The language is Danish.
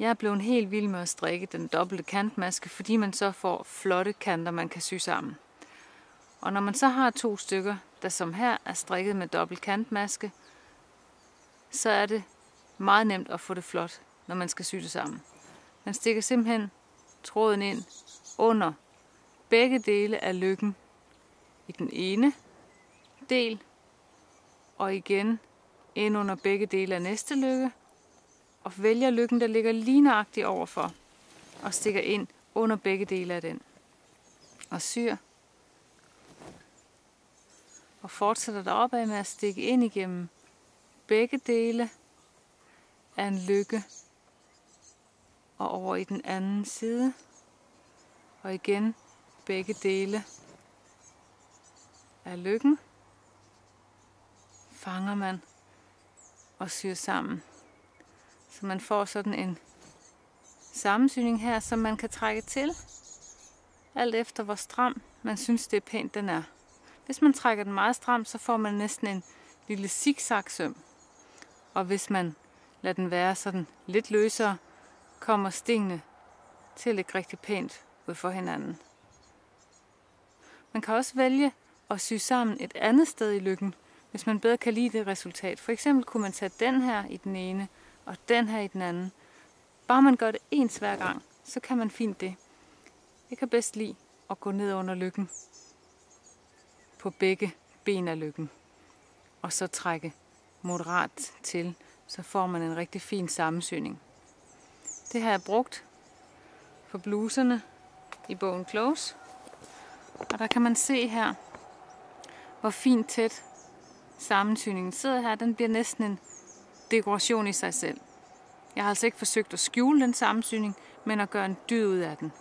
Jeg er blevet helt vild med at strikke den dobbelte kantmaske, fordi man så får flotte kanter, man kan sy sammen. Og når man så har 2 stykker, der som her er strikket med dobbelt kantmaske, så er det meget nemt at få det flot, når man skal sy det sammen. Man stikker simpelthen tråden ind under begge dele af løkken i den ene del, og igen ind under begge dele af næste løkke, og vælger løkken, der ligger lige nøjagtigt overfor, og stikker ind under begge dele af den, og syr, og fortsætter deropad med at stikke ind igennem begge dele af en løkke, og over i den anden side, og igen begge dele af løkken, fanger man og syr sammen. Så man får sådan en sammensyning her, som man kan trække til, alt efter hvor stram man synes det er pænt den er. Hvis man trækker den meget stram, så får man næsten en lille zigzag-søm. Og hvis man lader den være sådan lidt løsere, kommer stingene til at ligge rigtig pænt ud for hinanden. Man kan også vælge at sy sammen et andet sted i løkken, hvis man bedre kan lide det resultat. For eksempel kunne man tage den her i den ene, og den her i den anden. Bare man gør det ens hver gang, så kan man fint det. Jeg kan bedst lide at gå ned under løkken på begge ben af løkken, og så trække moderat til, så får man en rigtig fin sammensyning. Det har jeg brugt for bluserne i bogen Close, og der kan man se her, hvor fint tæt sammensyningen sidder her. Den bliver næsten en dekoration i sig selv. Jeg har altså ikke forsøgt at skjule den sammensyning, men at gøre en dyd ud af den.